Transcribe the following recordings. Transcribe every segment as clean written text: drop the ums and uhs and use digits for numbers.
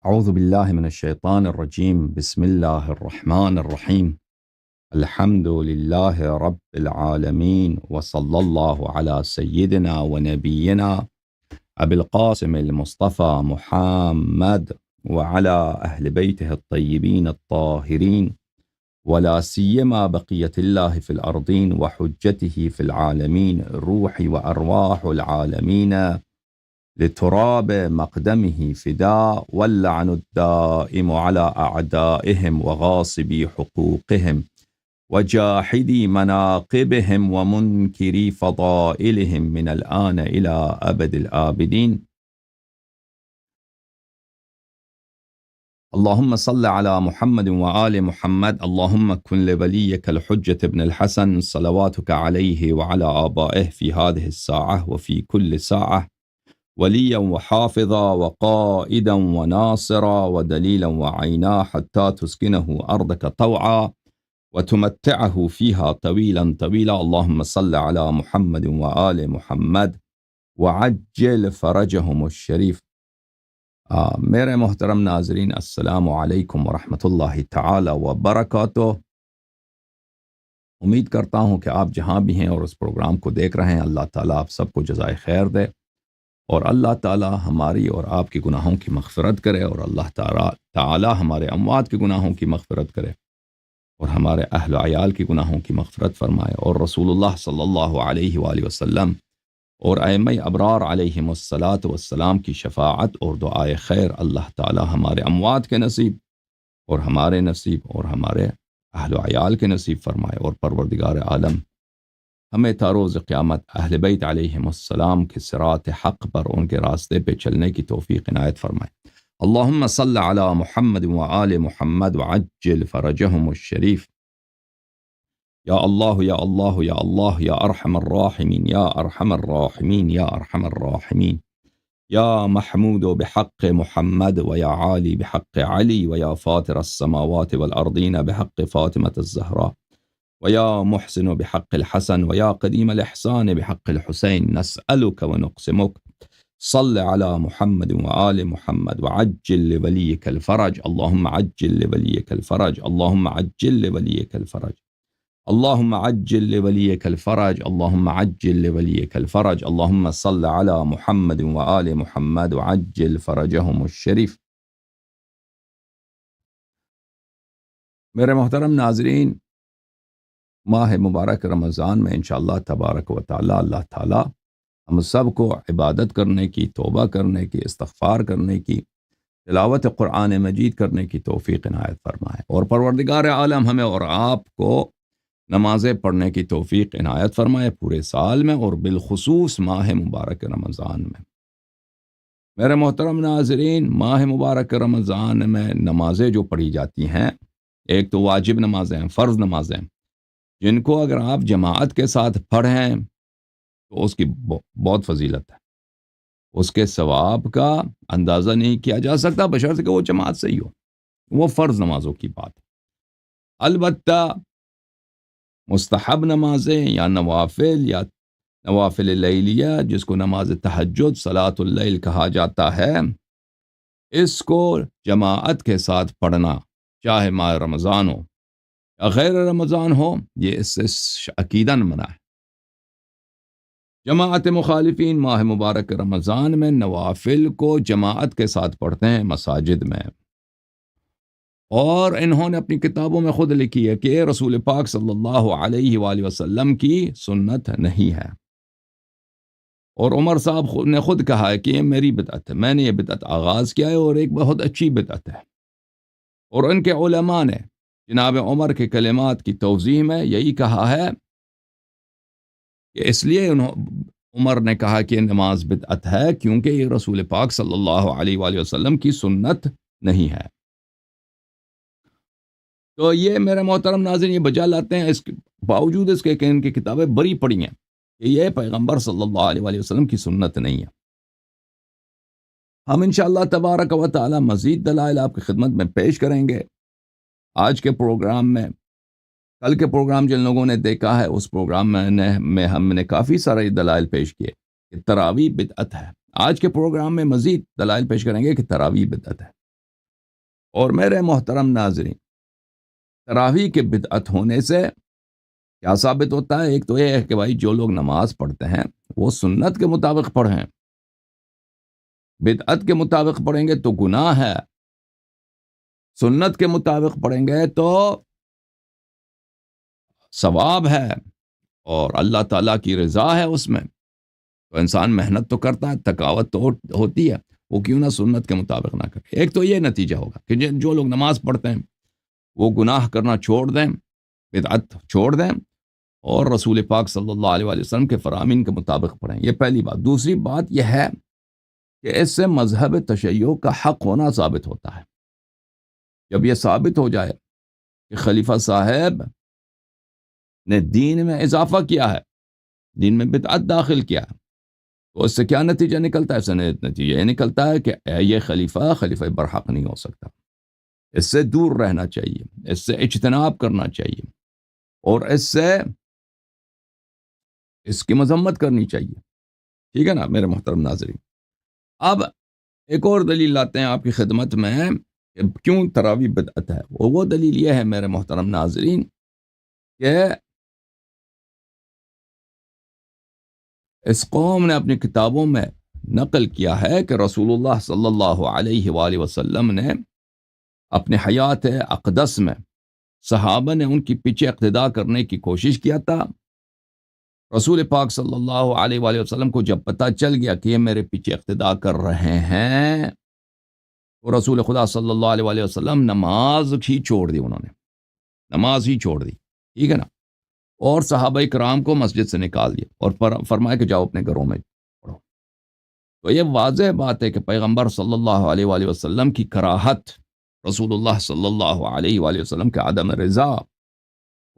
أعوذ بالله من الشيطان الرجيم. بسم الله الرحمن الرحيم. الحمد لله رب العالمين، وصلى الله على سيدنا ونبينا أبي القاسم المصطفى محمد وعلى أهل بيته الطيبين الطاهرين، ولا سيما بقية الله في الأرضين وحجته في العالمين، روح وأرواح العالمين لتراب مقدمه فداء، واللعن الدائم على أعدائهم وغاصبي حقوقهم وجاحدي مناقبهم ومنكري فضائلهم من الآن إلى أبد الآبدين. اللهم صل على محمد وآل محمد. اللهم كن لوليك الحجة ابن الحسن صلواتك عليه وعلى آبائه في هذه الساعة وفي كل ساعة وليا وحافظا وقائدا وناصرا ودليلا وعينا، حتى تسكنه أرضك طوعا وتمتعه فيها طويلا طويلا. اللهم صل على محمد وآل محمد وعجل فرجهم الشریف. میرے محترم ناظرین، السلام علیکم ورحمۃ اللہ تعالی وبرکاتہ. امید کرتا ہوں کہ آپ جہاں بھی ہیں اور اس پروگرام کو دیکھ رہے ہیں، اللہ تعالیٰ آپ سب کو جزائے خیر دے، اور اللہ تعالیٰ ہماری اور آپ کی گناہوں کی مغفرت کرے، اور اللہ تعالیٰ ہمارے اموات کے گناہوں کی مغفرت کرے، اور ہمارے اہل و عیال کی گناہوں کی مغفرت فرمائے، اور رسول اللہ صلی اللہ علیہ وآلہ وسلم اور ائمہ ابرار علیہم الصلاۃ والسلام کی شفاعت اور دعائے خیر اللہ تعالیٰ ہمارے اموات کے نصیب اور ہمارے نصیب اور ہمارے اہل و عیال کے نصیب فرمائے، اور پروردگار عالم ہمیں تا روز قیامت اہل بیت علیہم السلام کے صراط حق پر ان کے راستے پہ چلنے کی توفیق عنایت فرمائے. اللہم صل علی محمد وآل محمد وعجل فرجہم الشریف. یا اللہ یا اللہ یا اللہ یا ارحم الراحمین یا ارحم الراحمین یا ارحم الراحمین. یا محمود بحق محمد ویا عالی بحق علی ویا فاطر السماوات والارضین بحق فاطمة الزہراء ویا محسن بحق الحسن ویا قدیم الاحسان بحق الحسین. نسألک ونقسمک صل علی محمد وآل محمد وعجل لولیک الفرج. اللہم عجل لولیک الفرج. اللہم عجل لولیک الفرج. اللہم عجل لولیک الفرج. اللہم عجل لولیک الفرج. اللہم صل علی محمد وآل محمد وعجل فرجہم الشریف. میرے محترم ناظرین، ماہ مبارک رمضان میں انشاءاللہ تبارک و تعالی اللہ تعالی ہم سب کو عبادت کرنے کی، توبہ کرنے کی، استغفار کرنے کی، تلاوت قرآن مجید کرنے کی توفیق عنایت فرمائے، اور پروردگار عالم ہمیں اور آپ کو نمازیں پڑھنے کی توفیق عنایت فرمائے پورے سال میں، اور بالخصوص ماہ مبارک رمضان میں. میرے محترم ناظرین، ماہ مبارک رمضان میں نمازیں جو پڑھی جاتی ہیں، ایک تو واجب نمازیں، فرض نمازیں، جن کو اگر آپ جماعت کے ساتھ پڑھیں تو اس کی بہت فضیلت ہے. اس کے ثواب کا اندازہ نہیں کیا جا سکتا بشرط کہ وہ جماعت سے ہی ہو. وہ فرض نمازوں کی بات ہے. البتہ مستحب نمازیں یا نوافل لیلیہ، جس کو نماز تہجد صلاۃ اللیل کہا جاتا ہے، اس کو جماعت کے ساتھ پڑھنا، چاہے ماہ رمضان ہو یا غیر رمضان ہو، یہ اس سے عقیداً منع ہے. جماعت مخالفین ماہ مبارک رمضان میں نوافل کو جماعت کے ساتھ پڑھتے ہیں مساجد میں، اور انہوں نے اپنی کتابوں میں خود لکھی ہے کہ یہ رسول پاک صلی اللہ علیہ وآلہ وسلم کی سنت نہیں ہے. اور عمر صاحب نے خود کہا ہے کہ یہ میری بدعت ہے، میں نے یہ بدعت آغاز کیا ہے، اور ایک بہت اچھی بدعت ہے. اور ان کے علماء نے جناب عمر کے کلمات کی توضیح میں یہی کہا ہے کہ اس لیے عمر نے کہا کہ نماز بدعت ہے کیونکہ یہ رسول پاک صلی اللہ علیہ وآلہ وسلم کی سنت نہیں ہے. تو یہ میرے محترم ناظرین، یہ بجا لاتے ہیں اس کے باوجود اس کے کہ ان کی کتابیں بری پڑی ہیں کہ یہ پیغمبر صلی اللہ علیہ وآلہ وسلم کی سنت نہیں ہے. ہم انشاءاللہ تبارک و تعالی مزید دلائل آپ کی خدمت میں پیش کریں گے آج کے پروگرام میں. کل کے پروگرام جن لوگوں نے دیکھا ہے، اس پروگرام میں ہم نے کافی سارے دلائل پیش کیے کہ تراویح بدعت ہے. آج کے پروگرام میں مزید دلائل پیش کریں گے کہ تراویح بدعت ہے. اور میرے محترم ناظرین، تراویح کے بدعت ہونے سے کیا ثابت ہوتا ہے؟ ایک تو یہ ہے کہ بھائی جو لوگ نماز پڑھتے ہیں وہ سنت کے مطابق پڑھیں، بدعت کے مطابق پڑھیں گے تو گناہ ہے، سنت کے مطابق پڑھیں گے تو ثواب ہے اور اللہ تعالیٰ کی رضا ہے اس میں۔ تو انسان محنت تو کرتا ہے، تھکاوٹ تو ہوتی ہے، وہ کیوں نہ سنت کے مطابق نہ کرے۔ ایک تو یہ نتیجہ ہوگا کہ جو لوگ نماز پڑھتے ہیں وہ گناہ کرنا چھوڑ دیں، بدعت چھوڑ دیں، اور رسول پاک صلی اللہ علیہ وآلہ وسلم کے فرامین کے مطابق پڑھیں۔ یہ پہلی بات۔ دوسری بات یہ ہے کہ اس سے مذہب تشیع کا حق ہونا ثابت ہوتا ہے۔ جب یہ ثابت ہو جائے کہ خلیفہ صاحب نے دین میں اضافہ کیا ہے، دین میں بدعت داخل کیا ہے، تو اس سے کیا نتیجہ نکلتا ہے؟ اس سے نتیجہ یہ نکلتا ہے کہ یہ خلیفہ برحق نہیں ہو سکتا، اس سے دور رہنا چاہیے، اس سے اجتناب کرنا چاہیے، اور اس کی مذمت کرنی چاہیے۔ ٹھیک ہے نا میرے محترم ناظرین؟ اب ایک اور دلیل لاتے ہیں آپ کی خدمت میں کہ کیوں تراویح بدعت ہے۔ وہ دلیل یہ ہے میرے محترم ناظرین کہ اس قوم نے اپنی کتابوں میں نقل کیا ہے کہ رسول اللہ صلی اللہ علیہ وآلہ وسلم نے اپنے حیات اقدس میں صحابہ نے ان کی پیچھے اقتداء کرنے کی کوشش کیا تھا۔ رسول پاک صلی اللہ علیہ وآلہ وسلم کو جب پتہ چل گیا کہ یہ میرے پیچھے اقتداء کر رہے ہیں، تو رسول خدا صلی اللہ علیہ وآلہ وسلم نماز ہی چھوڑ دی، انہوں نے نماز ہی چھوڑ دی۔ ٹھیک ہے نا؟ اور صحابہ کرام کو مسجد سے نکال دیا اور فرمایا کہ جاؤ اپنے گھروں میں پڑھو۔ تو یہ واضح بات ہے کہ پیغمبر صلی اللہ علیہ وآلہ وسلم کی کراہت، رسول اللہ صلی اللہ علیہ وآلہ وسلم کا عدم رضا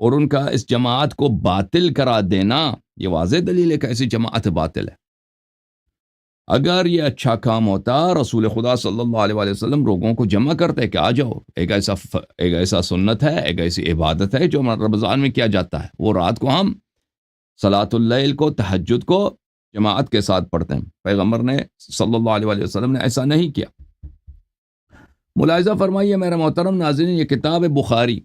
اور ان کا اس جماعت کو باطل کرا دینا، یہ واضح دلیل ہے کہ ایسی جماعت باطل ہے۔ اگر یہ اچھا کام ہوتا، رسول خدا صلی اللہ علیہ وآلہ وسلم لوگوں کو جمع کرتے کہ آ جاؤ، ایک ایسا سنت ہے، ایک ایسی عبادت ہے جو رمضان میں کیا جاتا ہے، وہ رات کو ہم صلاۃ اللیل کو، تہجد کو جماعت کے ساتھ پڑھتے ہیں۔ پیغمبر نے صلی اللہ علیہ وآلہ وسلم نے ایسا نہیں کیا۔ ملاحظہ فرمائیے میرے محترم ناظرین، یہ کتاب بخاری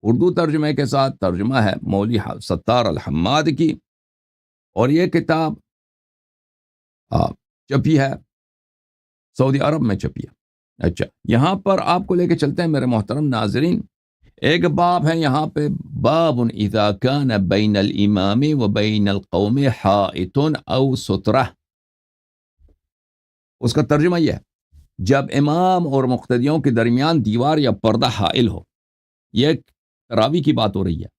اردو ترجمے کے ساتھ ترجمہ ہے مولوی ستار الحماد کی، اور یہ کتاب چھپی ہے سعودی عرب میں چھپی ہے۔ اچھا، یہاں پر آپ کو لے کے چلتے ہیں میرے محترم ناظرین۔ ایک باب ہے یہاں پہ، باب اذا کان بین الامام و بین القوم حائط او سترہ۔ اس کا ترجمہ یہ ہے، جب امام اور مقتدیوں کے درمیان دیوار یا پردہ حائل ہو۔ یہ تراویح کی بات ہو رہی ہے،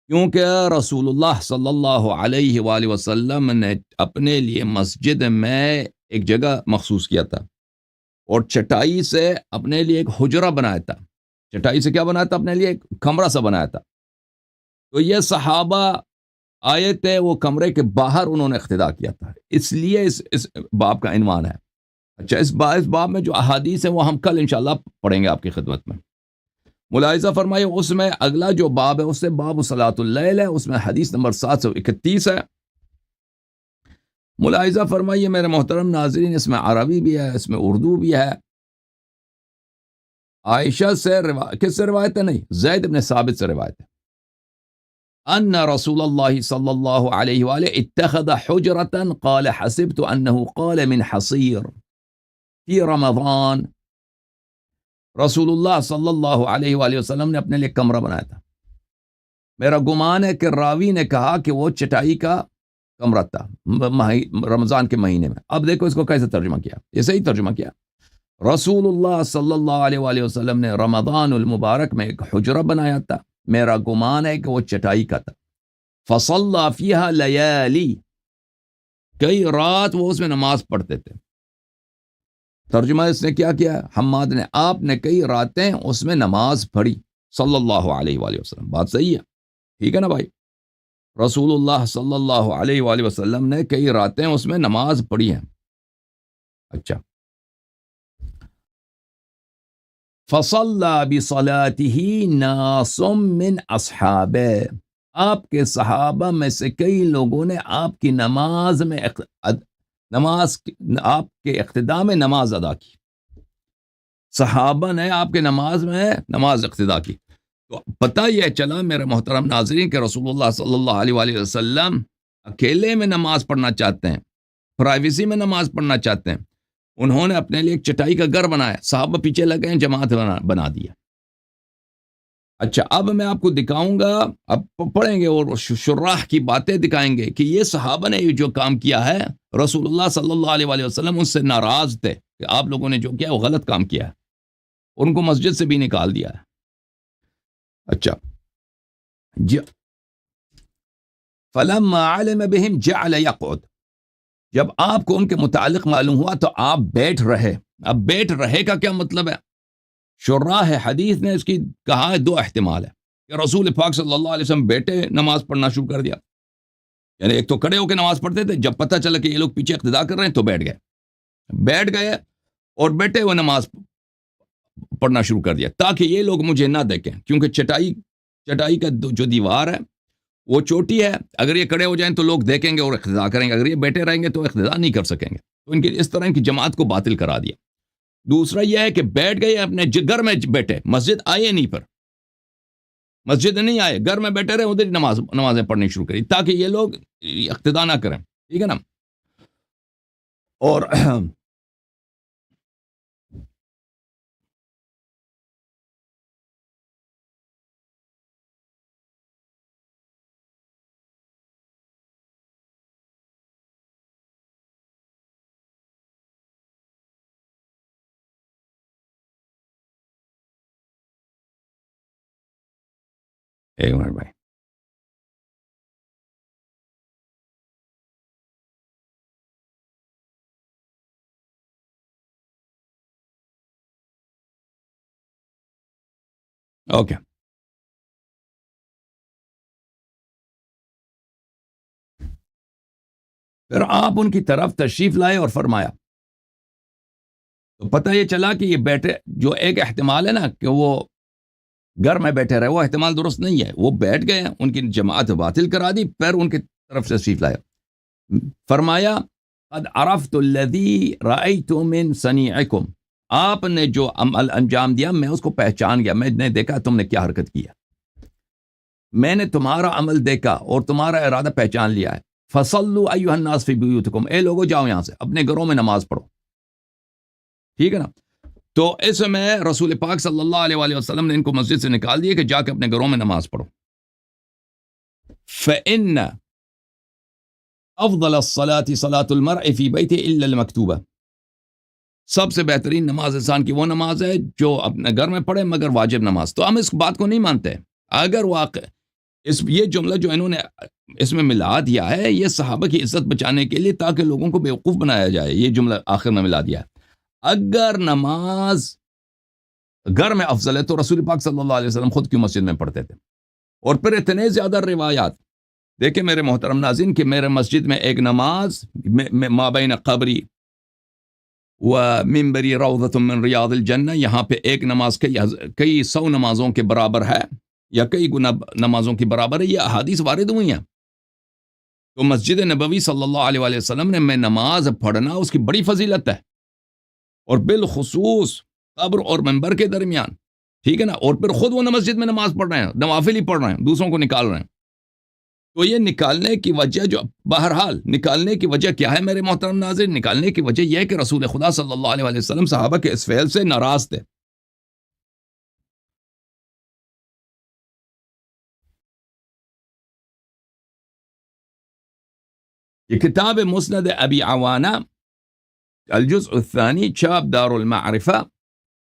کیونکہ رسول اللہ صلی اللہ علیہ وآلہ وسلم نے اپنے لیے مسجد میں ایک جگہ مخصوص کیا تھا، اور چٹائی سے اپنے لیے ایک حجرہ بنایا تھا۔ چٹائی سے کیا بنایا تھا؟ اپنے لیے ایک کمرہ سا بنایا تھا۔ تو یہ صحابہ آئے تھے، وہ کمرے کے باہر انہوں نے اقتداء کیا تھا، اس لیے اس باب کا عنوان ہے۔ اچھا، اس باب میں جو احادیث ہیں وہ ہم کل انشاءاللہ پڑھیں گے آپ کی خدمت میں۔ ملاحظہ فرمائیے، اس میں اگلا جو باب ہے اس سے باب صلاۃ اللیل ہے، اس میں حدیث نمبر 731 ہے۔ ملاحظہ فرمائیے میرے محترم ناظرین، اس میں عربی بھی ہے، اس میں اردو بھی ہے۔ عائشہ سے کس سے روایت ہے؟ نہیں، زید بن ثابت سے روایت ہے۔ ان رسول اللہ صلی اللہ علیہ وآلہ اتخذ حجرة قال حسبت انه قال من حصیر فی رمضان۔ رسول اللہ صلی اللہ علیہ وآلہ وسلم نے اپنے لیے کمرہ بنایا تھا، میرا گمان ہے کہ راوی نے کہا کہ وہ چٹائی کا کمرہ تھا رمضان کے مہینے میں۔ اب دیکھو اس کو کیسے ترجمہ کیا، یہ صحیح ترجمہ کیا۔ رسول اللہ صلی اللہ علیہ وآلہ وسلم نے رمضان المبارک میں ایک حجرہ بنایا تھا، میرا گمان ہے کہ وہ چٹائی کا تھا۔ فصلی فیہا لیالی، کئی رات وہ اس میں نماز پڑھتے تھے۔ ترجمہ اس نے کیا کیا؟ حماد نے، آپ نے کئی راتیں اس میں نماز پڑھی صلی اللہ علیہ وآلہ وسلم۔ بات صحیح ہے، ٹھیک ہے نا بھائی؟ رسول اللہ صلی اللہ علیہ وآلہ وسلم نے کئی راتیں اس میں نماز پڑھی ہیں۔ اچھا، فصلی بصلاته ناس من اصحابہ، آپ کے صحابہ میں سے کئی لوگوں نے آپ کی نماز میں آپ کے اقتداء میں نماز ادا کی۔ صحابہ نے آپ کے نماز میں نماز اقتدا کی. تو پتہ یہ چلا میرے محترم ناظرین کہ رسول اللہ صلی اللہ علیہ وآلہ وسلم اکیلے میں نماز پڑھنا چاہتے ہیں، پرائیویسی میں نماز پڑھنا چاہتے ہیں. انہوں نے اپنے لیے ایک چٹائی کا گھر بنایا، صحابہ پیچھے لگے ہیں، جماعت بنا دیا. اچھا اب میں آپ کو دکھاؤں گا، اب پڑھیں گے اور شراح کی باتیں دکھائیں گے کہ یہ صحابہ نے جو کام کیا ہے، رسول اللہ صلی اللہ علیہ وآلہ وسلم ان سے ناراض تھے کہ آپ لوگوں نے جو کیا وہ غلط کام کیا ہے، ان کو مسجد سے بھی نکال دیا ہے. اچھا جی، فلما علم بهم جعل يقعد، جب آپ کو ان کے متعلق معلوم ہوا تو آپ بیٹھ رہے. اب بیٹھ رہے کا کیا مطلب ہے؟ شراح حدیث نے اس کی کہا ہے دو احتمال ہے کہ رسول پاک صلی اللہ علیہ وسلم بیٹھے نماز پڑھنا شروع کر دیا، یعنی ایک تو کھڑے ہو کے نماز پڑھتے تھے، جب پتہ چلا کہ یہ لوگ پیچھے اقتدا کر رہے ہیں تو بیٹھ گئے اور بیٹھے ہوئے نماز پڑھنا شروع کر دیا تاکہ یہ لوگ مجھے نہ دیکھیں، کیونکہ چٹائی کا جو دیوار ہے وہ چوٹی ہے، اگر یہ کھڑے ہو جائیں تو لوگ دیکھیں گے اور اقتدا کریں گے، اگر یہ بیٹھے رہیں گے تو اقتدا نہیں کر سکیں گے. تو ان کی اس طرح کی جماعت کو باطل کرا دیا. دوسرا یہ ہے کہ بیٹھ گئے اپنے گھر میں بیٹھے، مسجد آئے نہیں، پر مسجد نہیں آئے، گھر میں بیٹھے رہے، ادھر نمازیں پڑھنی شروع کری تاکہ یہ لوگ اقتدا نہ کریں. ٹھیک ہے نا؟ اور ایک منٹ بھائی، اوکے. پھر آپ ان کی طرف تشریف لائے اور فرمایا. تو پتہ یہ چلا کہ یہ بیٹھے، جو ایک احتمال ہے نا کہ وہ گھر میں بیٹھے رہے، وہ احتمال درست نہیں ہے. وہ بیٹھ گئے، ان کی جماعت باطل کرا دی، پھر ان کی طرف تشریف لایا. فرمایا قد عرفت الذی رأیت من صنیعکم، آپ نے جو عمل انجام دیا میں اس کو پہچان گیا، میں نے دیکھا تم نے کیا حرکت کیا، میں نے تمہارا عمل دیکھا اور تمہارا ارادہ پہچان لیا ہے. فصلوا ایھا الناس فی بیوتکم، اے لوگوں جاؤ یہاں سے، اپنے گھروں میں نماز پڑھو. ٹھیک ہے نا؟ تو اس میں رسول پاک صلی اللہ علیہ وآلہ وسلم نے ان کو مسجد سے نکال دیا کہ جا کے اپنے گھروں میں نماز پڑھو. فإن افضل الصلاة صلاة المرء فی بیتہ الا المکتوبہ، سب سے بہترین نماز انسان کی وہ نماز ہے جو اپنے گھر میں پڑھے مگر واجب نماز. تو ہم اس بات کو نہیں مانتے. اگر واقع یہ جملہ جو انہوں نے اس میں ملا دیا ہے، یہ صحابہ کی عزت بچانے کے لیے تاکہ لوگوں کو بیوقوف بنایا جائے، یہ جملہ آخر میں ملا دیا ہے. اگر نماز گھر میں افضل ہے تو رسول پاک صلی اللہ علیہ وسلم خود کی مسجد میں پڑھتے تھے. اور پھر اتنے زیادہ روایات دیکھیں میرے محترم ناظرین کہ میرے مسجد میں ایک نماز ما بین قبری و منبری روضۃ من ریاض الجنہ، یہاں پہ ایک نماز کئی 100 نمازوں کے برابر ہے یا کئی گنا نمازوں کی برابر ہے. یہ احادیث وارد ہوئی ہیں. تو مسجد نبوی صلی اللہ علیہ وآلہ وسلم نے میں نماز پڑھنا اس کی بڑی فضیلت ہے، اور بالخصوص قبر اور منبر کے درمیان. ٹھیک ہے نا؟ اور پھر خود وہ مسجد میں نماز پڑھ رہے ہیں، نوافل ہی پڑھ رہے ہیں، دوسروں کو نکال رہے ہیں. تو یہ نکالنے کی وجہ جو بہرحال نکالنے کی وجہ کیا ہے میرے محترم ناظرین؟ نکالنے کی وجہ یہ ہے کہ رسول خدا صلی اللہ علیہ وآلہ وسلم صحابہ کے اس فعل سے ناراض تھے. یہ کتاب مسند ابی عوانہ الجزء الثانی، چھاپ دار المعرفہ،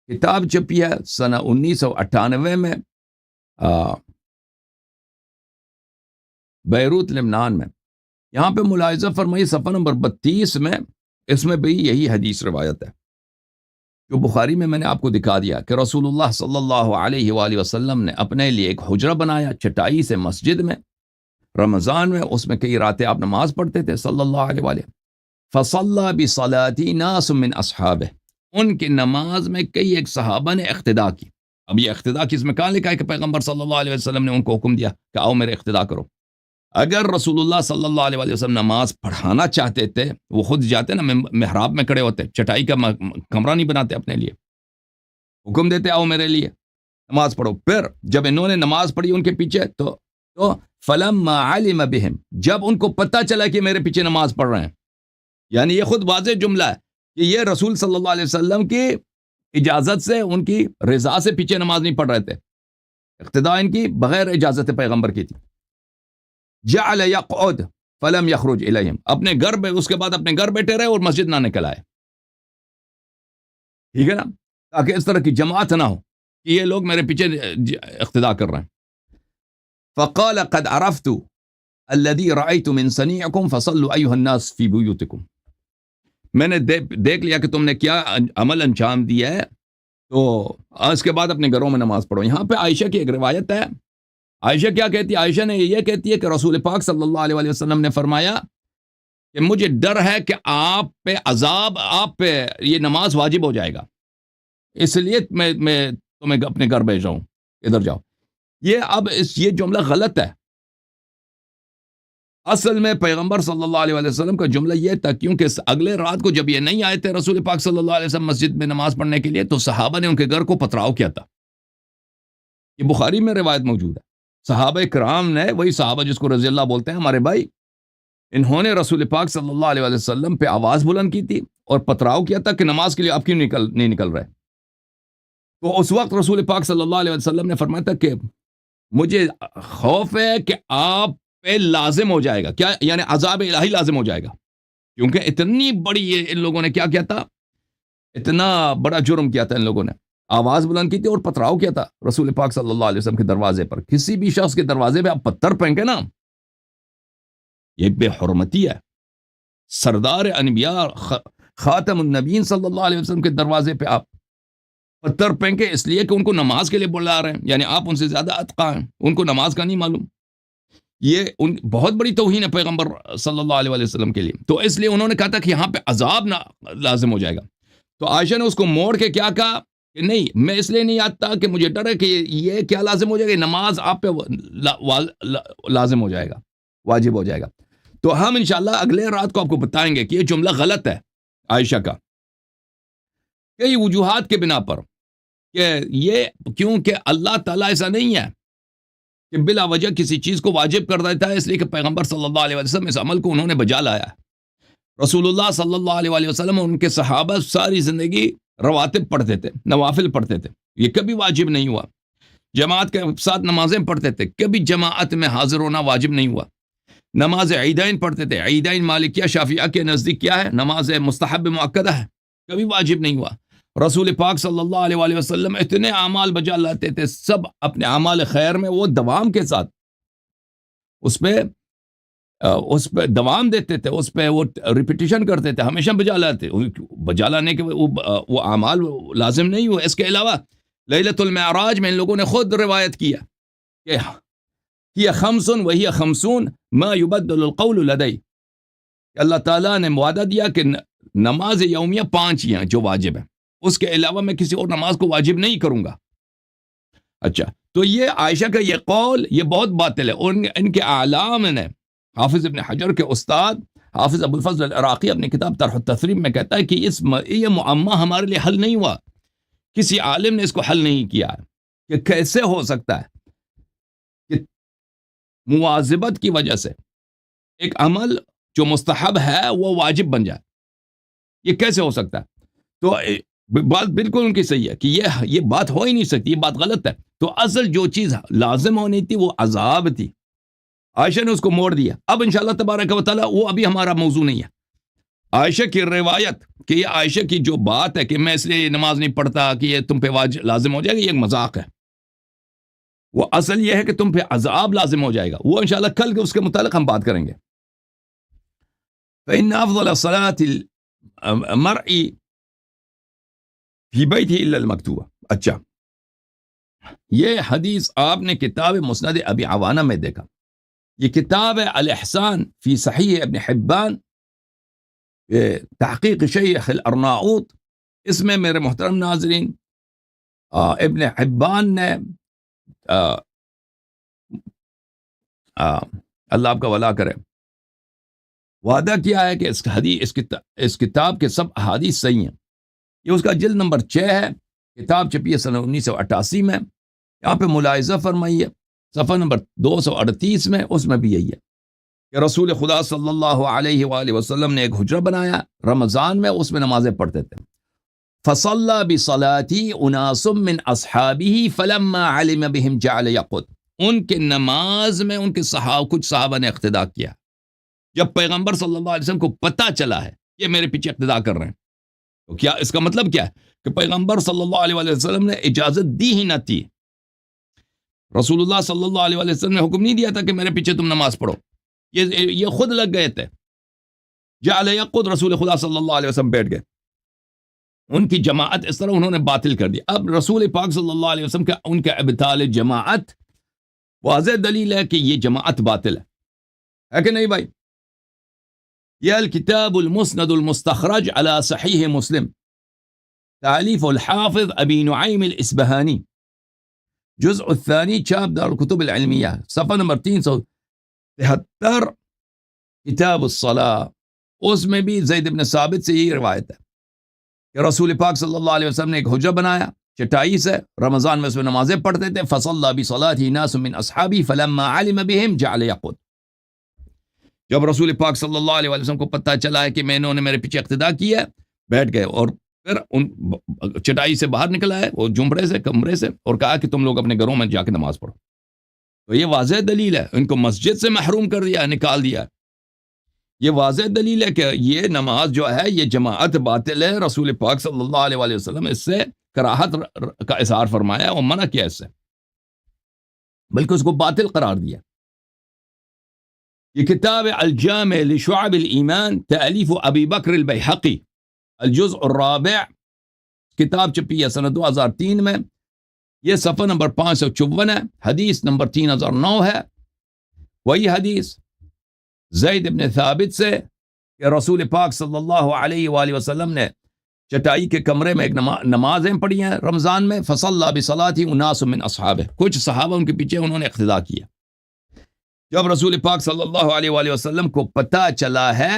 کتاب چھپی ہے سنہ 1998 میں بیروت لبنان میں. یہاں پہ ملاحظہ فرمائی صفحہ نمبر 32 میں، اس میں بھی یہی حدیث روایت ہے جو بخاری میں نے آپ کو دکھا دیا کہ رسول اللہ صلی اللہ علیہ وآلہ وسلم نے اپنے لیے ایک حجرہ بنایا چٹائی سے مسجد میں، رمضان میں، اس میں کئی راتیں آپ نماز پڑھتے تھے صلی اللہ علیہ وآلہ. فصلی بصلاتی ناس من اصحابہ، ان کی نماز میں کئی ایک صحابہ نے اقتدا کی. اب یہ اقتدا کس میں کہاں لکھا ہے کہ پیغمبر صلی اللہ علیہ وسلم نے ان کو حکم دیا کہ آؤ میرے اقتدا کرو؟ اگر رسول اللہ صلی اللہ علیہ وسلم نماز پڑھانا چاہتے تھے وہ خود جاتے نا محراب میں کھڑے ہوتے، چٹائی کا کمرہ نہیں بناتے اپنے لیے. حکم دیتے آؤ میرے لیے نماز پڑھو. پھر جب انہوں نے نماز پڑھی ان کے پیچھے تو فلما علم بهم، جب ان کو پتہ چلا کہ میرے پیچھے نماز پڑھ رہے ہیں، یعنی یہ خود واضح جملہ ہے کہ یہ رسول صلی اللہ علیہ وسلم کی اجازت سے، ان کی رضا سے پیچھے نماز نہیں پڑھ رہے تھے، اقتداء ان کی بغیر اجازت پیغمبر کی تھی. جعل یقعد فلم یخرج الیہم، اپنے گھر میں اس کے بعد اپنے گھر بیٹھے رہے اور مسجد نہ نکل آئے. ٹھیک ہے نا، تاکہ اس طرح کی جماعت نہ ہو کہ یہ لوگ میرے پیچھے اقتداء کر رہے ہیں. فقال قد عرفت الذي رأيت من صنيعكم فصلوا أيها الناس في بيوتكم، میں نے دیکھ لیا کہ تم نے کیا عمل انجام دیا ہے، تو اس کے بعد اپنے گھروں میں نماز پڑھو. یہاں پہ عائشہ کی ایک روایت ہے. عائشہ کیا کہتی ہے؟ عائشہ نے یہ کہتی ہے کہ رسول پاک صلی اللہ علیہ وسلم نے فرمایا کہ مجھے ڈر ہے کہ آپ پہ عذاب، آپ پہ یہ نماز واجب ہو جائے گا، اس لیے میں تمہیں اپنے گھر بھیج رہا ہوں، ادھر جاؤ. یہ جملہ غلط ہے. اصل میں پیغمبر صلی اللہ علیہ وسلم کا جملہ یہ تھا، کیونکہ اگلے رات کو جب یہ نہیں آئے تھے رسول پاک صلی اللہ علیہ وسلم مسجد میں نماز پڑھنے کے لیے، تو صحابہ نے ان کے گھر کو پتھراؤ کیا تھا. یہ بخاری میں روایت موجود ہے. صحابہ کرام نے، وہی صحابہ جس کو رضی اللہ بولتے ہیں ہمارے بھائی، انہوں نے رسول پاک صلی اللہ علیہ وسلم پہ آواز بلند کی تھی اور پتھراؤ کیا تھا کہ نماز کے لیے آپ کیوں نہیں نکل رہے. تو اس وقت رسول پاک صلی اللہ علیہ وسلم نے فرمایا تھا کہ مجھے خوف ہے کہ آپ پہ لازم ہو جائے گا. کیا یعنی عذاب الہی لازم ہو جائے گا، کیونکہ اتنی بڑی ان لوگوں نے کیا تھا، اتنا بڑا جرم کیا تھا ان لوگوں نے. آواز بلند کی تھی اور پتھراؤ کیا تھا رسول پاک صلی اللہ علیہ وسلم کے دروازے پر. کسی بھی شخص کے دروازے پہ آپ پتھر پھینکے نا، یہ بے حرمتی ہے. سردار انبیاء خاتم النبیین صلی اللہ علیہ وسلم کے دروازے پہ آپ پتھر پھینکے اس لیے کہ ان کو نماز کے لیے بلا رہے ہیں، یعنی آپ ان سے زیادہ اتقا ہیں، ان کو نماز کا نہیں معلوم. یہ بہت بڑی توہین ہے پیغمبر صلی اللہ علیہ وسلم کے لیے. تو اس لیے انہوں نے کہا تھا کہ یہاں پہ عذاب نہ لازم ہو جائے گا. تو عائشہ نے اس کو موڑ کے کیا کہا کہ نہیں، میں اس لیے نہیں آتا کہ مجھے ڈر ہے کہ یہ کیا لازم ہو جائے گا، نماز آپ پہ لازم ہو جائے گا، واجب ہو جائے گا. تو ہم انشاءاللہ اگلے رات کو آپ کو بتائیں گے کہ یہ جملہ غلط ہے عائشہ کا، کئی وجوہات کے بنا پر، کہ یہ کیونکہ اللہ تعالیٰ ایسا نہیں ہے کہ بلا وجہ کسی چیز کو واجب کر دیتا ہے، اس لیے کہ پیغمبر صلی اللہ علیہ وسلم اس عمل کو انہوں نے بجا لایا ہے. رسول اللہ صلی اللہ علیہ وسلم اور ان کے صحابہ ساری زندگی رواتب پڑھتے تھے، نوافل پڑھتے تھے، یہ کبھی واجب نہیں ہوا. جماعت کے ساتھ نمازیں پڑھتے تھے، کبھی جماعت میں حاضر ہونا واجب نہیں ہوا. نماز عیدین پڑھتے تھے، عیدین مالکیہ شافعیہ کے نزدیک کیا ہے، نماز مستحب مؤکدہ ہے، کبھی واجب نہیں ہوا. رسول پاک صلی اللہ علیہ وسلم اتنے اعمال بجا لاتے تھے، سب اپنے اعمال خیر میں وہ دوام کے ساتھ اس پہ دوام دیتے تھے، اس پہ وہ ریپیٹیشن کرتے تھے، ہمیشہ بجا لانے کے وہ اعمال لازم نہیں ہوئے. اس کے علاوہ لیلۃ المعراج میں ان لوگوں نے خود روایت کیا کہ یہ خمسن وہی خمسون ما یبدل القول لدی، اللہ تعالیٰ نے وعدہ دیا کہ نماز یومیہ 5 ہیں جو واجب ہیں، اس کے علاوہ میں کسی اور نماز کو واجب نہیں کروں گا. اچھا، تو یہ عائشہ کا یہ قول یہ بہت باطل ہے. اور ان کے اعلام نے، حافظ ابن حجر کے استاد حافظ ابو الفضل العراقی اپنی کتاب طرح التثریب میں کہتا ہے کہ یہ معمہ ہمارے لیے حل نہیں ہوا، کسی عالم نے اس کو حل نہیں کیا ہے کہ کیسے ہو سکتا ہے کہ مواظبت کی وجہ سے ایک عمل جو مستحب ہے وہ واجب بن جائے. یہ کیسے ہو سکتا ہے؟ تو بات بالکل ان کی صحیح ہے کہ یہ بات ہو ہی نہیں سکتی، یہ بات غلط ہے. تو اصل جو چیز لازم ہونی تھی وہ عذاب تھی، عائشہ نے اس کو موڑ دیا. اب انشاءاللہ تبارک و تعالی وہ ابھی ہمارا موضوع نہیں ہے. عائشہ کی روایت کہ یہ عائشہ کی جو بات ہے کہ میں اس لیے نماز نہیں پڑھتا کہ یہ تم پہ لازم ہو جائے گا، یہ ایک مذاق ہے. وہ اصل یہ ہے کہ تم پہ عذاب لازم ہو جائے گا. وہ انشاءاللہ کل اس کے متعلق ہم بات کریں گے. فإن أفضل الصلاة المرء فی بیتہ الا المکتوبہ. اچھا، یہ حدیث آپ نے کتاب مسند ابی عوانہ میں دیکھا. یہ کتاب ہے الاحسان فی صحیح ابن حبان، تحقیق شیخ الارناؤوط. اس میں میرے محترم ناظرین ابن حبان نے اللہ آپ کا ولا کرے، وعدہ کیا ہے کہ اس کتاب کے سب احادیث صحیح ہیں. یہ اس کا جلد نمبر 6 ہے، کتاب چھپی ہے سن 1988 میں. یہاں پہ ملاحظہ فرمائیے صفحہ نمبر 238 میں، اس میں بھی یہی ہے کہ رسول خدا صلی اللہ علیہ وآلہ وسلم نے ایک حجرہ بنایا رمضان میں، اس میں نمازیں پڑھتے تھے. فصلى بصلاتي اناس من اصحابه فلما علم بهم جعل يقود. ان کے نماز میں ان کے کچھ صحابہ نے اقتدا کیا. جب پیغمبر صلی اللہ علیہ وسلم کو پتہ چلا ہے یہ میرے پیچھے اقتدا کر رہے ہیں، تو کیا اس کا مطلب کیا ہے کہ پیغمبر صلی اللہ علیہ وسلم نے اجازت دی ہی نہ تھی. رسول اللہ صلی اللہ علیہ وسلم نے حکم نہیں دیا تھا کہ میرے پیچھے تم نماز پڑھو، یہ خود لگ گئے تھے. جعل یقود، رسول خدا صلی اللہ علیہ وسلم بیٹھ گئے. ان کی جماعت اس طرح انہوں نے باطل کر دی. اب رسول پاک صلی اللہ علیہ وسلم کا ان کا ابطال جماعت واضح دلیل ہے کہ یہ جماعت باطل ہے کہ نہیں بھائی؟ یہ الکتاب المسند المستخرج على صحیح مسلم، تالیف الحافظ ابی نعیم الاسبہانی، جزء الثانی، چھاپ دار الکتب العلمیہ، صفحہ نمبر 373، کتاب الصلاة. اس میں بھی زید بن ثابت سے یہی روایت ہے کہ رسول پاک صلی اللہ علیہ وسلم نے ایک حجرہ بنایا چٹائی سے، رمضان میں اس میں نمازیں پڑھتے تھے. فصلى بصلاته ناس من اصحابی فلما علم بهم جعل يقود. جب رسول پاک صلی اللہ علیہ وسلم کو پتہ چلا ہے کہ انہوں نے میرے پیچھے اقتدا کیا ہے، بیٹھ گئے اور پھر ان چٹائی سے باہر نکلا ہے وہ جھمپڑے سے کمرے سے اور کہا کہ تم لوگ اپنے گھروں میں جا کے نماز پڑھو. تو یہ واضح دلیل ہے، ان کو مسجد سے محروم کر دیا، نکال دیا. یہ واضح دلیل ہے کہ یہ نماز جو ہے یہ جماعت باطل ہے. رسول پاک صلی اللہ علیہ وسلم اس سے کراہت کا اظہار فرمایا اور منع کیا اس سے، بلکہ اس کو باطل قرار دیا. یہ کتاب الجامع لشعب الایمان، تالیف ابی بکر البیہقی، الجزء الرابع، کتاب چھپی ہے سنہ 2003 میں. یہ صفحہ نمبر 554 ہے، حدیث نمبر 3009 ہے. وہی حدیث زید بن ثابت سے کہ رسول پاک صلی اللہ علیہ وآلہ وسلم نے چٹائی کے کمرے میں ایک نمازیں پڑھی ہیں رمضان میں. فصلى بصلاته اناس من اصحابہ، کچھ صحابہ ان کے پیچھے انہوں نے اقتدا کیا. جب رسول پاک صلی اللہ علیہ وآلہ وسلم کو پتہ چلا ہے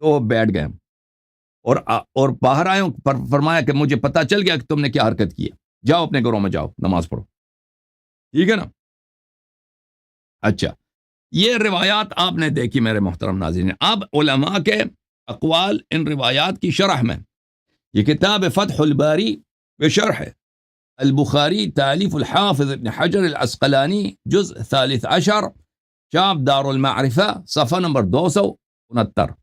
تو بیٹھ گئے اور باہر آئے، فرمایا کہ مجھے پتہ چل گیا کہ تم نے کیا حرکت کی ہے، جاؤ اپنے گھروں میں جاؤ نماز پڑھو. ٹھیک ہے نا؟ اچھا، یہ روایات آپ نے دیکھی میرے محترم ناظرین. اب علماء کے اقوال ان روایات کی شرح میں، یہ کتاب فتح الباری بشرح البخاری، تالیف الحافظ ابن حجر العسقلانی، جزء 13، چاپ دار المعرفہ، صفحہ نمبر 269.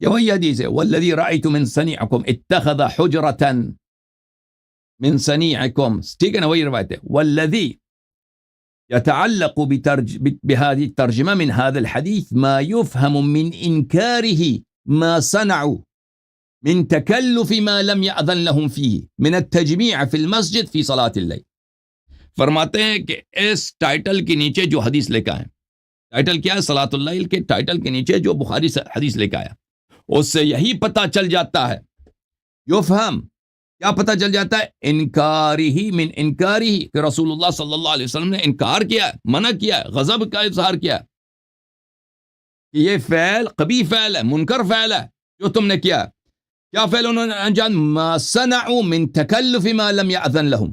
یہ وہی حدیث ہے، والذی رأیت من صنیعکم اتخذ حجرة من صنیعکم. ٹھیک ہے نا؟ وہی روایت ہے. والذی يتعلق بهذه الترجمة من هذا الحديث ما يفهم من إنكاره ما صنعوا من تكلف ما لم يأذن لهم فيه من التجميع في المسجد في صلاة الليل. فرماتے ہیں کہ اس ٹائٹل کے نیچے جو حدیث لے کے آئے، ٹائٹل کیا ہے؟ صلاۃ اللیل کے ٹائٹل کے نیچے جو بخاری سے حدیث لے کے آیا، اس سے یہی پتہ چل جاتا ہے، یفہم، کیا پتہ چل جاتا ہے؟ انکاری، من انکاری، کہ رسول اللہ صلی اللہ علیہ وسلم نے انکار کیا ہے، منع کیا ہے، غضب کا اظہار کیا ہے کہ یہ فعل قبیح فعل ہے، منکر فعل ہے جو تم نے کیا ہے. کیا فعل انہوں نے انجام؟ ما صنعوا من تکلف ما لم یأذن لهم.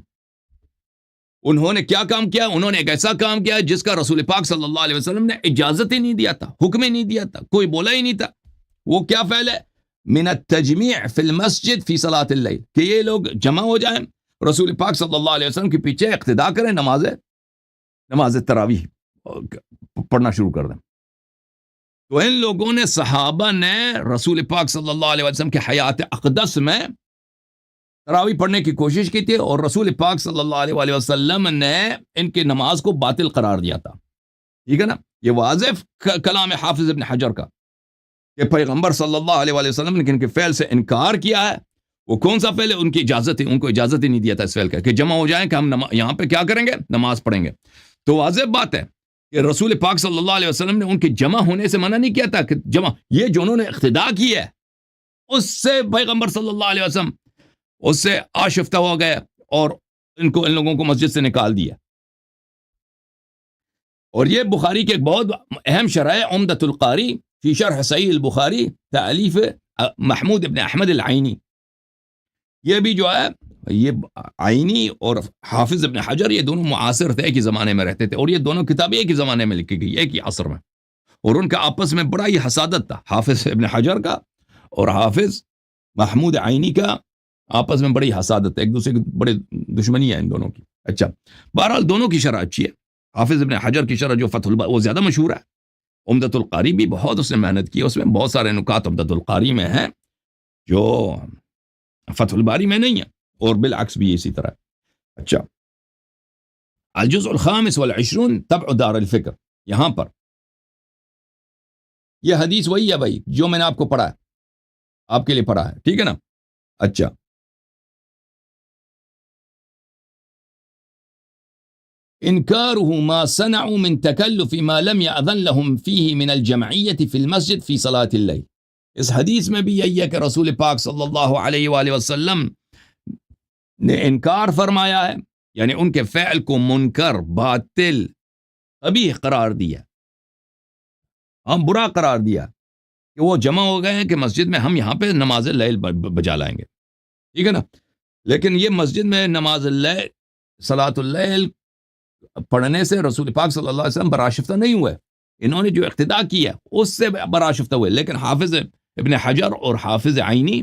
انہوں نے کیا کام کیا؟ انہوں نے ایک ایسا کام کیا جس کا رسول پاک صلی اللہ علیہ وسلم نے اجازت ہی نہیں دیا تھا، حکم ہی نہیں دیا تھا، کوئی بولا ہی نہیں تھا. وہ کیا فعل ہے؟ من التجمیع فی المسجد فی صلاۃ اللیل، کہ یہ لوگ جمع ہو جائیں، رسول پاک صلی اللہ علیہ وسلم کے پیچھے اقتدا کریں، نماز تراویح پڑھنا شروع کر دیں. تو ان لوگوں نے، صحابہ نے، رسول پاک صلی اللہ علیہ وسلم کے حیات اقدس میں تراویح پڑھنے کی کوشش کی تھی، اور رسول پاک صلی اللہ علیہ وسلم نے ان کی نماز کو باطل قرار دیا تھا. ٹھیک ہے نا؟ یہ واضح کلام حافظ ابن حجر کا کہ پیغمبر صلی اللہ علیہ وسلم نے ان کے فعل سے انکار کیا ہے. وہ کون سا فعل ہے؟ ان کی اجازت، ان کو اجازت ہی نہیں دیا تھا اس فعل کا کہ جمع ہو جائیں کہ ہم یہاں پہ کیا کریں گے؟ نماز پڑھیں گے. تو واضح بات ہے کہ رسول پاک صلی اللہ علیہ وسلم نے ان کے جمع ہونے سے منع نہیں کیا تھا کہ یہ جو انہوں نے اقتدا کی ہے اس سے پیغمبر صلی اللہ علیہ وسلم اس سے آشفتہ ہو گئے اور ان لوگوں کو مسجد سے نکال دیا. اور یہ بخاری کے ایک بہت اہم شرح ہے، عمدۃ القاری، فی شرح صحیح البخاری تالیف محمود ابن احمد العینی. یہ بھی جو ہے یہ عینی اور حافظ ابن حجر یہ دونوں معاصر تھے، ایک ہی زمانے میں رہتے تھے، اور یہ دونوں کتابیں ایک ہی زمانے میں لکھی گئی، ایک ہی عصر میں، اور ان کا آپس میں بڑا ہی حسادت تھا، حافظ ابن حجر کا اور حافظ محمود عینی کا آپس میں بڑی حسادت ہے، ایک دوسرے کی بڑے دشمنی ہے ان دونوں کی. اچھا، بہرحال دونوں کی شرح اچھی ہے. حافظ ابن حجر کی شرح جو فتح الباری وہ زیادہ مشہور ہے. عمدۃ القاری بھی بہت اس نے محنت کی، اس میں بہت سارے نکات عمدۃ القاری میں ہیں جو فتح الباری میں نہیں ہے، اور بالعکس بھی اسی طرح. اچھا، الجزء الخامس والعشرون تبع دار الفکر، یہاں پر یہ حدیث وہی ہے بھائی جو میں نے آپ کو پڑھا ہے، آپ کے لیے پڑھا ہے، ٹھیک ہے نا. اچھا، انکارہ ما صنعوا من تکلف ما لم یأذن لهم فیہ من الجمعیت فی المسجد فی صلاة اللیل. اس حدیث میں بھی یہی ہے کہ رسول پاک صلی اللہ علیہ وآلہ وسلم نے انکار فرمایا ہے، یعنی ان کے فعل کو منکر، باطل، قبیح قرار دیا، ہم برا قرار دیا کہ وہ جمع ہو گئے ہیں کہ مسجد میں ہم یہاں پہ نماز اللیل بجا لائیں گے، ٹھیک ہے نا. لیکن یہ مسجد میں نماز اللیل، صلاۃ اللیل پڑھنے سے رسول پاک صلی اللہ علیہ وسلم برآشفتہ نہیں ہوئے، انہوں نے جو اقتداء کیا اس سے برآشفتہ ہوئے. لیکن حافظ ابن حجر اور حافظ عینی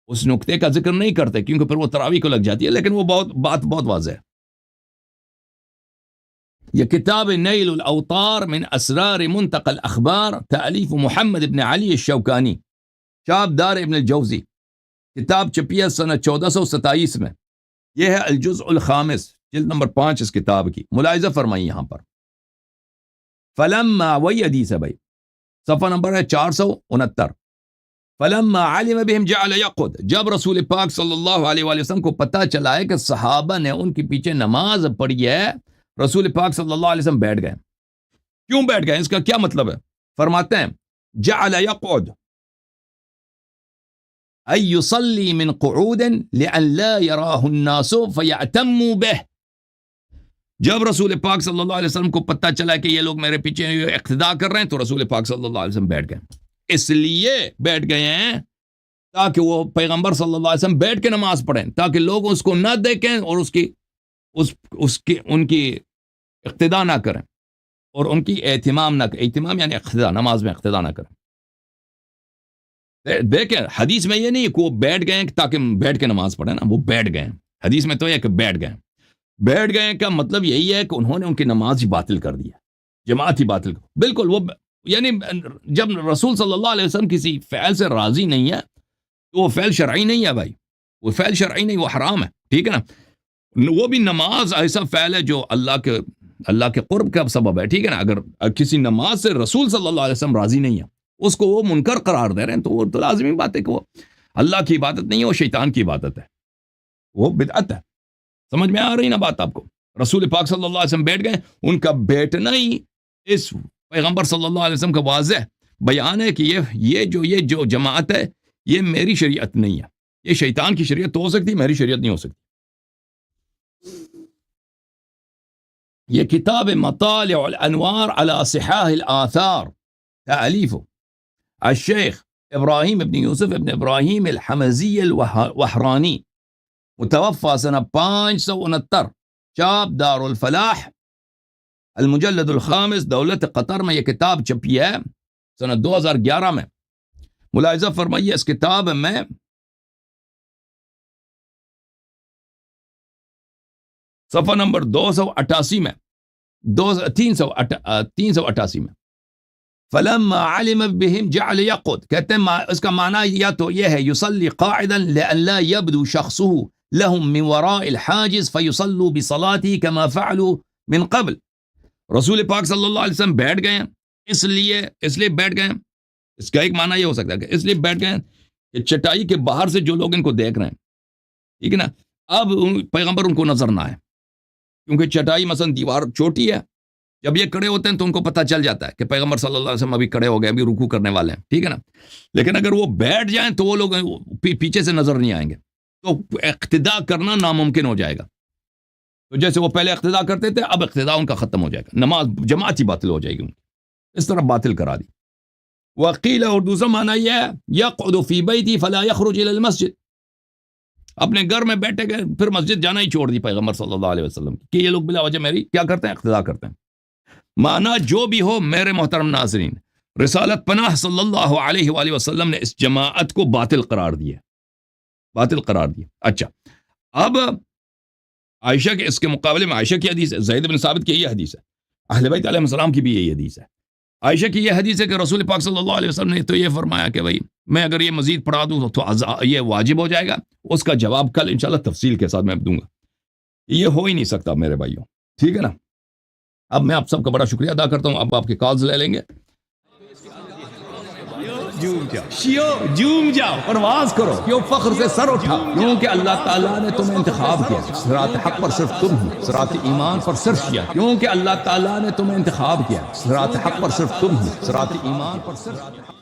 اس نقطے کا ذکر نہیں کرتے کیونکہ پھر وہ تراویح کو لگ جاتی ہے، لیکن وہ بات بہت واضح ہے. یہ کتاب نیل الاوطار من اسرار منتقى الاخبار تالیف محمد ابن علی الشوکانی، چاپ دار ابن الجوزی، کتاب چھپی ہے سنہ 1427 میں. یہ ہے الجزء الخامس، جلد نمبر 5 اس کتاب کی. ملاحظہ فرمائیے یہاں پر فلما، وہی حدیث ہے بھائی، صفحہ نمبر ہے 469. فلما علم بهم جعل يقعد، جب رسول پاک صلی اللہ علیہ وآلہ وسلم کو پتہ چلا ہے کہ صحابہ نے ان کے پیچھے نماز پڑھی ہے، رسول پاک صلی اللہ علیہ وسلم بیٹھ گئے. کیوں بیٹھ گئے؟ اس کا کیا مطلب ہے؟ فرماتے ہیں جعل يقعد أن يصلي من قعود لأن لا يراه الناس فيأتموا به. جب رسول پاک صلی اللہ علیہ وسلم کو پتہ چلا کہ یہ لوگ میرے پیچھے اقتداء کر رہے ہیں تو رسول پاک صلی اللہ علیہ وسلم بیٹھ گئے. اس لیے بیٹھ گئے ہیں تاکہ وہ پیغمبر صلی اللہ علیہ وسلم بیٹھ کے نماز پڑھیں، تاکہ لوگ اس کو نہ دیکھیں اور ان کی اقتداء نہ کریں، اور ان کی اہتمام نہ کریں. اہتمام یعنی اقتداء، نماز میں اقتداء نہ کریں. دیکھیں حدیث میں یہ نہیں کہ وہ بیٹھ گئے تاکہ بیٹھ کے نماز پڑھیں نا، وہ بیٹھ گئے. حدیث میں تو یہ کہ بیٹھ گئے. بیٹھ گئے کا مطلب یہی ہے کہ انہوں نے ان کی نماز ہی باطل کر دیا، جماعت ہی باطل کر. بالکل وہ یعنی جب رسول صلی اللہ علیہ وسلم کسی فعل سے راضی نہیں ہے تو وہ فعل شرعی نہیں ہے بھائی، وہ فعل شرعی نہیں، وہ حرام ہے، ٹھیک ہے نا. وہ بھی نماز ایسا فعل ہے جو اللہ کے قرب کا سبب ہے، ٹھیک ہے نا. اگر کسی نماز سے رسول صلی اللہ علیہ وسلم راضی نہیں ہے، اس کو وہ منکر قرار دے رہے ہیں، تو وہ تو لازمی بات ہے کہ وہ اللہ کی عبادت نہیں ہے، وہ شیطان کی عبادت ہے، وہ بدعت ہے. سمجھ میں آ رہی نا بات آپ کو؟ رسول پاک صلی اللہ علیہ وسلم بیٹھ گئے، ان کا بیٹھنا ہی اس پیغمبر صلی اللہ علیہ وسلم کا واضح بیان ہے کہ یہ جو جماعت ہے یہ میری شریعت نہیں ہے، یہ شیطان کی شریعت تو ہو سکتی، میری شریعت نہیں ہو سکتی. یہ کتاب مطالع الانوار على صحاح الاثار تالیف الشیخ ابراہیم ابن یوسف ابن ابراہیم الحمزی الوحرانی، متوفى سنہ 569، چاپ دار الفلاح المجلد الخامس، دولت قطر میں یہ کتاب چھپی ہے سنہ 2011 میں. ملاحظہ فرمائیے اس کتاب میں صفحہ نمبر 288 میں 388 میں فلما علم بهم جعل يقعد، کہتے ہیں اس کا معنی یا تو یہ ہے يصلي قاعدا لأن لا يبدو شخصه لهم من وراء الحاجز فيصلوا بصلاته كما فعلوا من قبل. رسول پاک صلی اللہ علیہ وسلم بیٹھ گئے ہیں اس لیے بیٹھ گئے ہیں. اس کا ایک معنی یہ ہو سکتا ہے کہ اس لیے بیٹھ گئے ہیں کہ چٹائی کے باہر سے جو لوگ ان کو دیکھ رہے ہیں، ٹھیک ہے نا، اب پیغمبر ان کو نظر نہ آئے، کیونکہ چٹائی مثلا دیوار چھوٹی ہے، جب یہ کھڑے ہوتے ہیں تو ان کو پتہ چل جاتا ہے کہ پیغمبر صلی اللہ علیہ وسلم ابھی کھڑے ہو گئے، ابھی رکوع کرنے والے ہیں، ٹھیک ہے نا. لیکن اگر وہ بیٹھ جائیں تو وہ لوگ پیچھے سے نظر نہیں آئیں گے، تو اقتداء کرنا ناممکن ہو جائے گا. تو جیسے وہ پہلے اقتداء کرتے تھے، اب اقتداء ان کا ختم ہو جائے گا، نماز جماعت ہی باطل ہو جائے گی ان کی، اس طرح باطل کرا دی. وقیل، اور دوسرا معنی یہ ہے یقعد فی بیتی فلا یخرج الی المسجد، اپنے گھر میں بیٹھے گئے پھر مسجد جانا ہی چھوڑ دی پیغمبر صلی اللہ علیہ وسلم کہ یہ لوگ بلا وجہ میری کیا کرتے ہیں، اقتدا کرتے ہیں۔ معنی جو بھی ہو میرے محترم ناظرین، رسالت پناہ صلی اللہ علیہ وآلہ وسلم نے اس جماعت کو باطل قرار دیا، باطل قرار دیا۔ اچھا، اب عائشہ کے اس کے مقابلے میں عائشہ کی حدیث ہے، زید بن ثابت کی یہ حدیث ہے، اہل بیت علیہ السلام کی بھی یہی حدیث ہے۔ عائشہ کی یہ حدیث ہے کہ رسول پاک صلی اللہ علیہ وسلم نے تو یہ فرمایا کہ بھائی میں اگر یہ مزید پڑھا دوں تو یہ واجب ہو جائے گا، اس کا جواب کل انشاءاللہ تفصیل کے ساتھ میں دوں گا۔ یہ ہو ہی نہیں سکتا میرے بھائیوں، ٹھیک ہے نا۔ اب میں آپ سب کا بڑا شکریہ ادا کرتا ہوں، اب آپ کے کالز لے لیں گے۔ جوم جاؤ، پرواز کرو، کیوں فخر سے سر اٹھا، کیونکہ اللہ تعالیٰ نے تمہیں انتخاب کیا، صراط حق پر صرف تم ہو، صراط ایمان پر صرف کیا، کیونکہ اللہ تعالیٰ نے تمہیں انتخاب کیا، صراط حق پر صرف تم ہو، صراط ایمان پر صرف